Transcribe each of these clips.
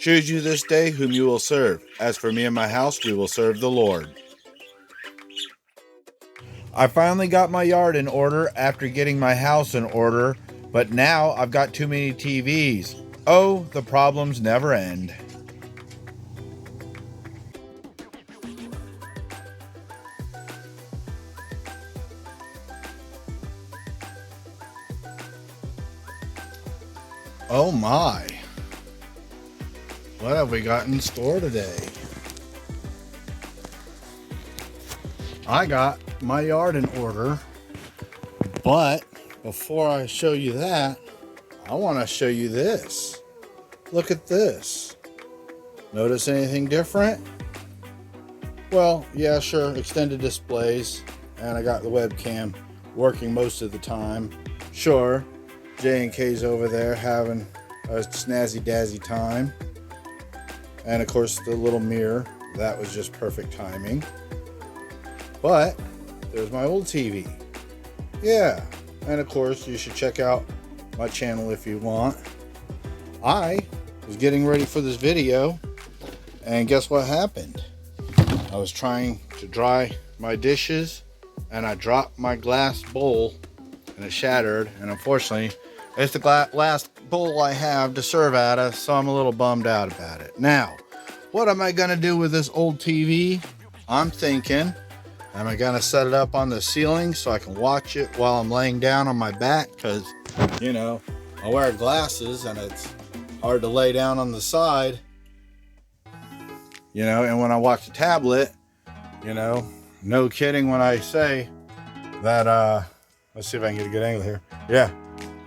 Choose you this day whom you will serve. As for me and my house, we will serve the Lord. I finally got my yard in order after getting my house in order, but now I've got too many TVs. Oh, the problems never end. Oh my. What have we got in store today? I got my yard in order, but before I show you that, I want to show you this. Look at this. Notice anything different? Well, yeah, sure, extended displays, and I got the webcam working most of the time. Sure, J&K's over there having a snazzy dazzy time. And of course the little mirror, that was just perfect timing. But there's my old TV. Yeah, and of course you should check out my channel if you want. I was getting ready for this video, and guess what happened? I was trying to dry my dishes and I dropped my glass bowl and it shattered, and unfortunately it's the last bowl I have to serve out of, so I'm a little bummed out about it. Now, what am I gonna do with this old TV? I'm thinking, am I gonna set it up on the ceiling so I can watch it while I'm laying down on my back? Because, you know, I wear glasses and it's hard to lay down on the side. You know, and when I watch the tablet, you know, no kidding when I say that, let's see if I can get a good angle here. Yeah,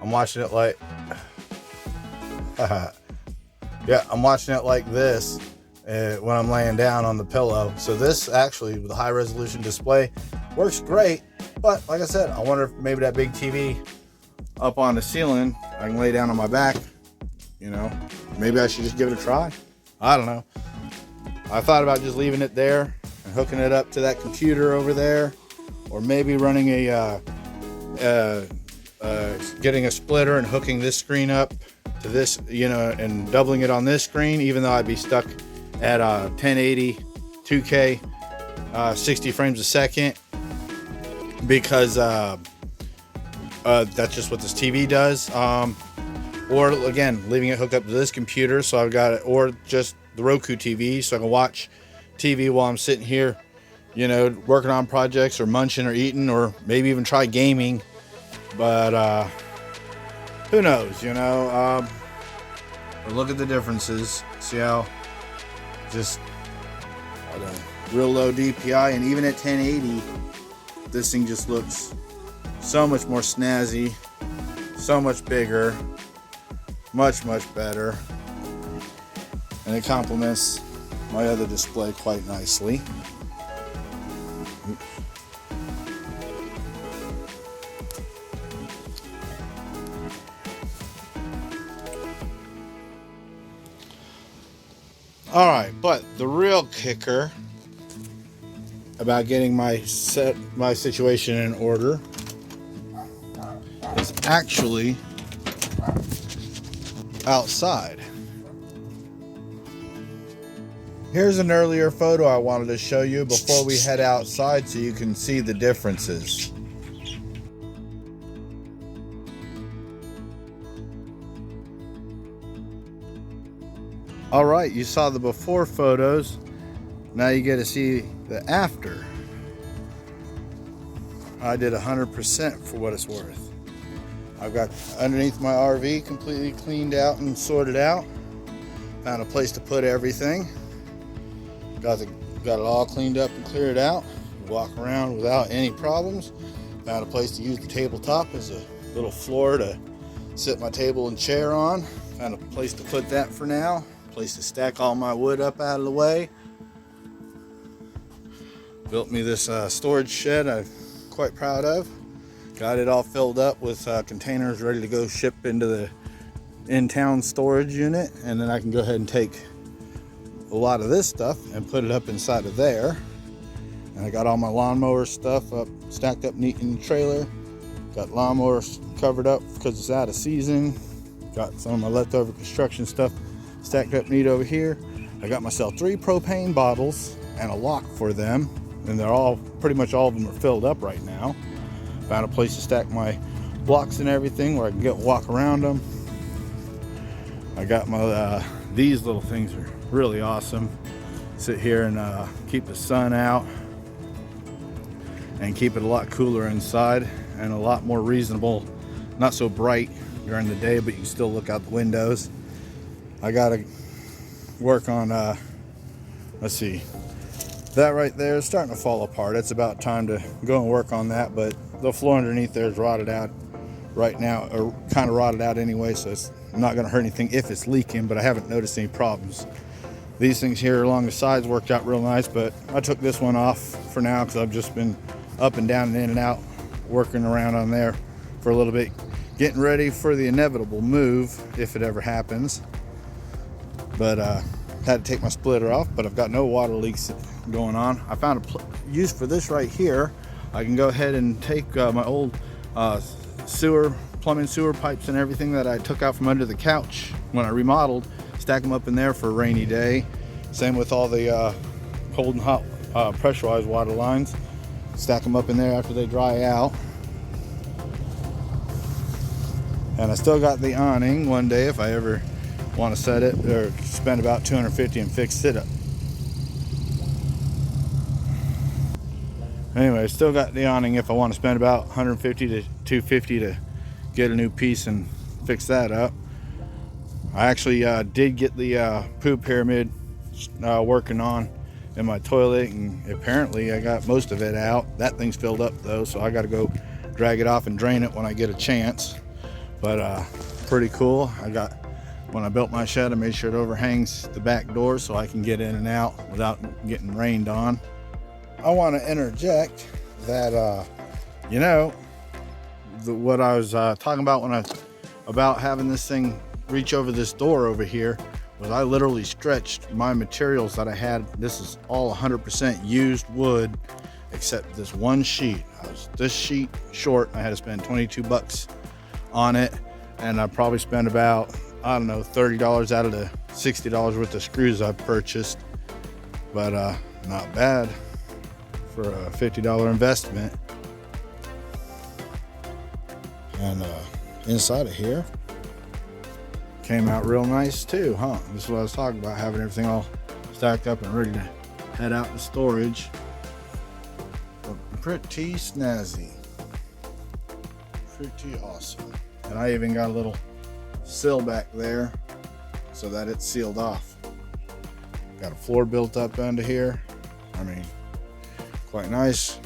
I'm watching it like, yeah, I'm watching it like this when I'm laying down on the pillow. So this actually, with the high resolution display, works great. But like I said, I wonder if maybe that big TV up on the ceiling, I can lay down on my back, you know, maybe I should just give it a try. I don't know. I thought about just leaving it there and hooking it up to that computer over there, or maybe running getting a splitter and hooking this screen up to this, you know, and doubling it on this screen, even though I'd be stuck at 1080 2K 60 frames a second, because that's just what this TV does. Or again, leaving it hooked up to this computer, so I've got it, or just the Roku TV, so I can watch TV while I'm sitting here, you know, working on projects or munching or eating, or maybe even try gaming. But who knows, you know. But look at the differences. See how just real low DPI, and even at 1080 this thing just looks so much more snazzy, so much bigger, much better, and it complements my other display quite nicely. All right, but the real kicker about getting my situation in order is actually outside. Here's an earlier photo I wanted to show you before we head outside so you can see the differences. All right, you saw the before photos. Now you get to see the after. I did 100% for what it's worth. I've got underneath my RV completely cleaned out and sorted out. Found a place to put everything. Got it all cleaned up and cleared out. Walk around without any problems. Found a place to use the tabletop as a little floor to sit my table and chair on. Found a place to put that for now. Place to stack all my wood up out of the way. Built me this storage shed I'm quite proud of. Got it all filled up with containers ready to go ship into the in-town storage unit, and then I can go ahead and take a lot of this stuff and put it up inside of there. And I got all my lawnmower stuff up, stacked up neat in the trailer. Got lawnmowers covered up because it's out of season. Got some of my leftover construction stuff stacked up neat over here. I got myself 3 propane bottles and a lock for them, and they're all, pretty much all of them are filled up right now. Found a place to stack my blocks and everything where I can walk around them. I got my these little things are really awesome. Sit here and keep the sun out and keep it a lot cooler inside and a lot more reasonable, not so bright during the day, but you can still look out the windows. I gotta work on let's see, that right there is starting to fall apart. It's about time to go and work on that, but the floor underneath there is rotted out right now, or kind of rotted out anyway, so it's not going to hurt anything if it's leaking, but I haven't noticed any problems. These things here along the sides worked out real nice, but I took this one off for now because I've just been up and down and in and out working around on there for a little bit, getting ready for the inevitable move if it ever happens. But had to take my splitter off, but I've got no water leaks going on. I found a use for this right here. I can go ahead and take my old plumbing sewer pipes and everything that I took out from under the couch when I remodeled, stack them up in there for a rainy day. Same with all the cold and hot pressurized water lines. Stack them up in there after they dry out. And I still got the awning one day if I ever want to set it, or spend about $250 and fix it up. Anyway, I still got the awning if I want to spend about $150 to $250 to get a new piece and fix that up. I actually did get the poo pyramid working on in my toilet, and apparently I got most of it out. That thing's filled up though, so I got to go drag it off and drain it when I get a chance. But pretty cool. When I built my shed, I made sure it overhangs the back door so I can get in and out without getting rained on. I want to interject that you know, what I was talking about about having this thing reach over this door over here was I literally stretched my materials that I had. This is all 100% used wood except this one sheet. I was this sheet short. I had to spend 22 bucks on it, and I probably spent about, I don't know, $30 out of the $60 worth of screws I've purchased. But not bad for a $50 investment. And inside of here came out real nice too, huh? This is what I was talking about, having everything all stacked up and ready to head out to storage. But pretty snazzy, pretty awesome. And I even got a little sill back there so that it's sealed off. Got a floor built up under here. I mean, quite nice.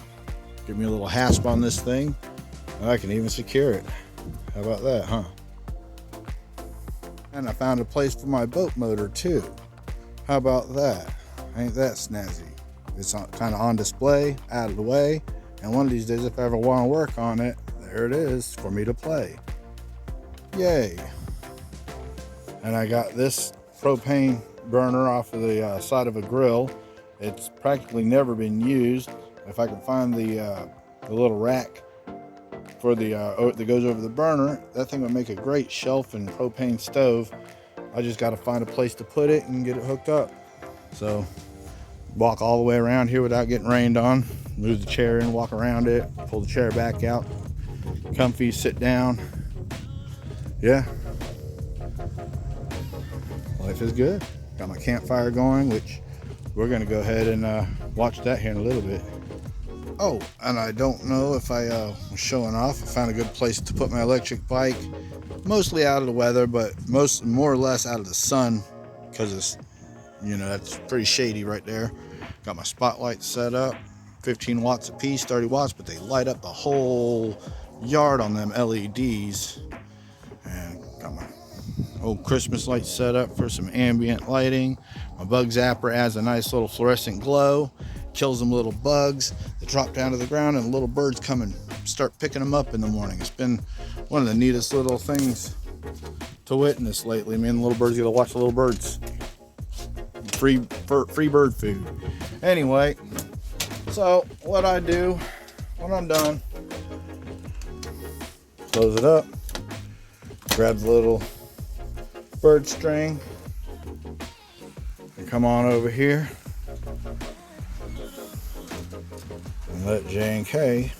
Give me a little hasp on this thing, and I can even secure it. How about that, huh? And I found a place for my boat motor too. How about that? Ain't that snazzy? It's kind of on display, out of the way, and one of these days if I ever want to work on it, there it is for me to play. Yay. And I got this propane burner off of the side of a grill. It's practically never been used. If I can find the little rack for the that goes over the burner, that thing would make a great shelf and propane stove. I just got to find a place to put it and get it hooked up. So walk all the way around here without getting rained on. Move the chair in, walk around it, pull the chair back out, comfy, sit down. Yeah, life is good. Got my campfire going, which we're gonna go ahead and watch that here in a little bit. Oh, and I don't know if I was showing off. I found a good place to put my electric bike, mostly out of the weather, but more or less out of the sun, because it's, you know, that's pretty shady right there. Got my spotlights set up, 15 watts a piece, 30 watts, but they light up the whole yard on them LEDs. And got my old Christmas lights set up for some ambient lighting. My bug zapper adds a nice little fluorescent glow, kills them little bugs that drop down to the ground, and the little birds come and start picking them up in the morning. It's been one of the neatest little things to witness lately. Me and the little birds, you gotta watch the little birds. Free bird food. Anyway, so what I do when I'm done, close it up, grab the little bird string, come on over here and let J and K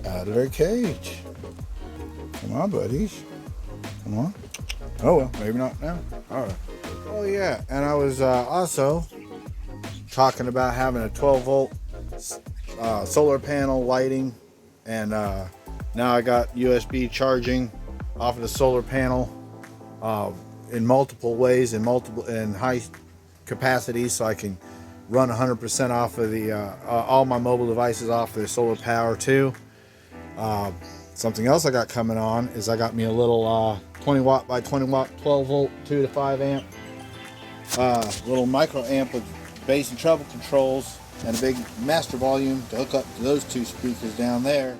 out of their cage. Come on, buddies. Come on. Oh, well, maybe not now. All right. Oh, yeah. And I was also talking about having a 12-volt solar panel lighting. And now I got USB charging off of the solar panel in multiple ways, in high capacities, so I can run 100% off of the all my mobile devices off of the solar power too. Something else I got coming on is I got me a little 20 watt by 20 watt 12 volt 2 to 5 amp little micro amp with bass and treble controls and a big master volume to hook up to those two speakers down there.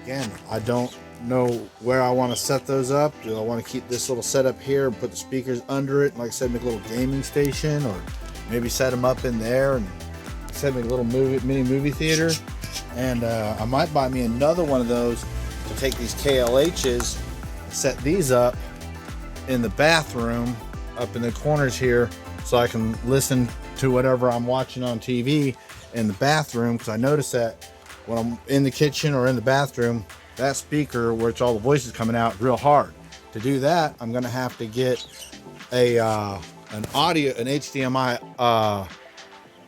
Again, I don't know where I want to set those up. Do I want to keep this little setup here and put the speakers under it, like I said, make a little gaming station, or maybe set them up in there and set me a little mini movie theater? And I might buy me another one of those to take these KLHs and set these up in the bathroom up in the corners here, so I can listen to whatever I'm watching on TV in the bathroom, because I notice that when I'm in the kitchen or in the bathroom, that speaker, which all the voices coming out, real hard. To do that, I'm gonna have to get an HDMI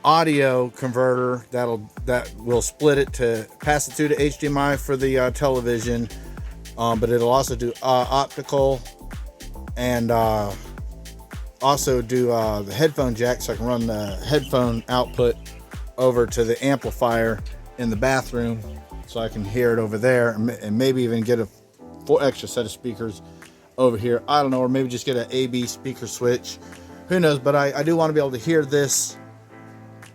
audio converter that will split it to pass it through to HDMI for the television, but it'll also do optical, and also do the headphone jack, so I can run the headphone output over to the amplifier in the bathroom, so I can hear it over there, and maybe even get a extra set of speakers over here. I don't know, or maybe just get an AB speaker switch. Who knows? But I do want to be able to hear this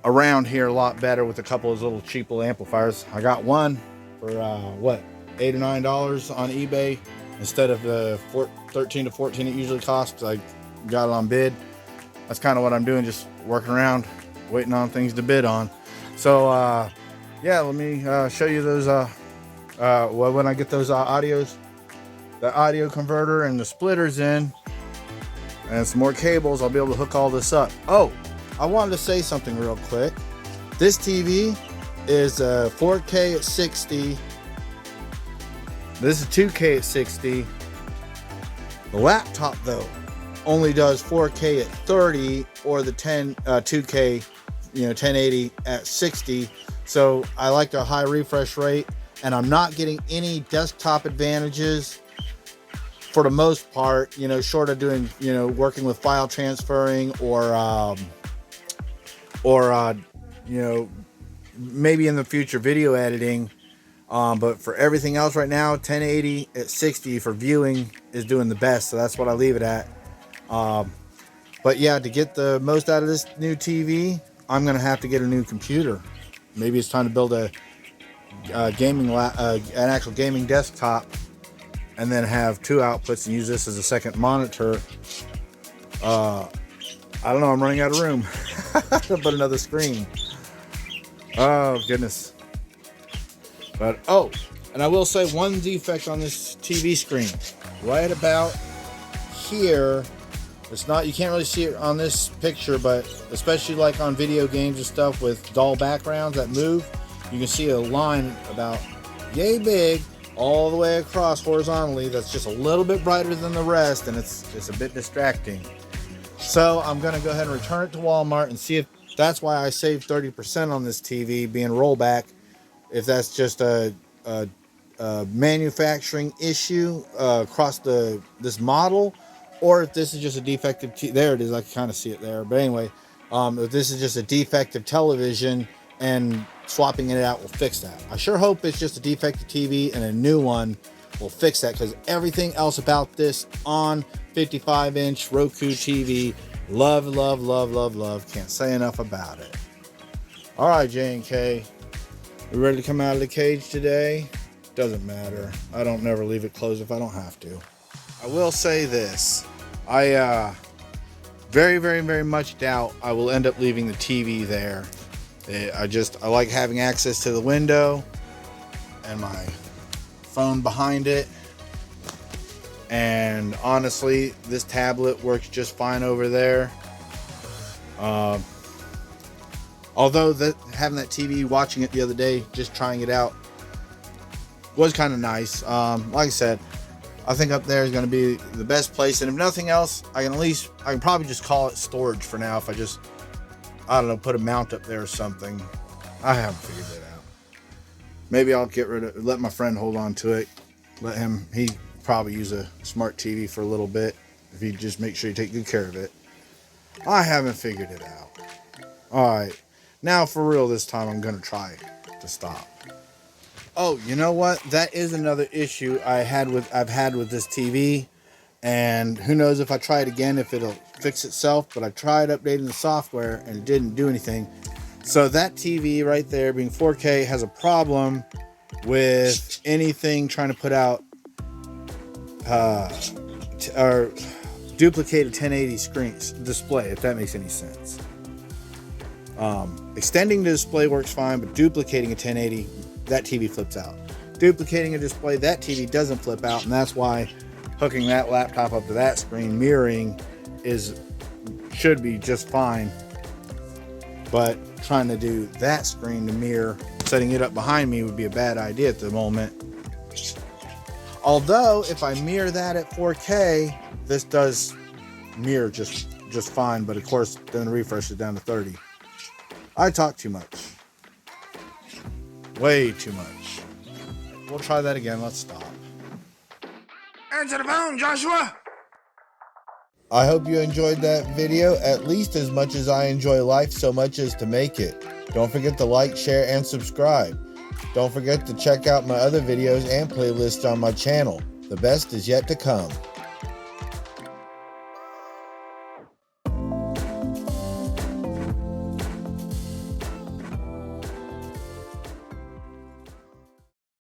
around here a lot better with a couple of those little cheap little amplifiers. I got one for what, $8 or $9 on eBay instead of the $13 to $14 it usually costs. I got it on bid. That's kind of what I'm doing, just working around, waiting on things to bid on. So yeah, let me show you those when I get those audios, the audio converter and the splitters in, and some more cables, I'll be able to hook all this up. Oh, I wanted to say something real quick. This TV is 4K at 60. This is 2K at 60. The laptop though only does 4K at 30, or the 2K, 1080 at 60. So I like a high refresh rate, and I'm not getting any desktop advantages for the most part, short of doing, working with file transferring or maybe in the future video editing. But for everything else right now, 1080 at 60 for viewing is doing the best. So that's what I leave it at. But yeah, to get the most out of this new TV, I'm going to have to get a new computer. Maybe it's time to build an actual gaming desktop, and then have two outputs and use this as a second monitor. I don't know, I'm running out of room. But another screen. Oh goodness. But and I will say one defect on this TV screen, right about here. It's not, you can't really see it on this picture, but especially like on video games and stuff with dull backgrounds that move, you can see a line about yay big all the way across horizontally that's just a little bit brighter than the rest, and it's a bit distracting. So I'm gonna go ahead and return it to Walmart and see if that's why I saved 30% on this TV being rollback, if that's just a manufacturing issue across this model, or if this is just a defective there it is, I can kind of see it there. But anyway, if this is just a defective television and swapping it out will fix that. I sure hope it's just a defective TV and a new one will fix that, because everything else about this on 55-inch Roku TV, love, love, love, love, love. Can't say enough about it. All right, J and K, we ready to come out of the cage today? Doesn't matter. I don't never leave it closed if I don't have to. I will say this. I very, very, very much doubt I will end up leaving the TV there. I like having access to the window and my phone behind it, And honestly, this tablet works just fine over there. Although having that TV, watching it the other day, just trying it out, was kind of nice. Like I said, I think up there is going to be the best place. And if nothing else, I can probably just call it storage for now. If I don't know, put a mount up there or something. I haven't figured it out. Maybe I'll let my friend hold on to it. He probably use a smart TV for a little bit. If he just make sure you take good care of it. I haven't figured it out. All right. Now for real this time, I'm going to try to stop. Oh, you know what? That is another issue I've had with this TV. And who knows if I try it again, if it'll fix itself. But I tried updating the software and it didn't do anything. So that TV right there, being 4K, has a problem with anything trying to put out or duplicate a 1080 display, if that makes any sense. Extending the display works fine, but duplicating a 1080, that TV flips out. Duplicating a display, that TV doesn't flip out, and that's why hooking that laptop up to that screen, mirroring, should be just fine. But trying to do that screen to mirror, setting it up behind me would be a bad idea at the moment. Although, if I mirror that at 4K, this does mirror just fine, but of course, then refresh it down to 30. I talk too much. Way too much. We'll try that again. Let's stop. Answer the phone, Joshua! I hope you enjoyed that video at least as much as I enjoy life so much as to make it. Don't forget to like, share, and subscribe. Don't forget to check out my other videos and playlists on my channel. The best is yet to come.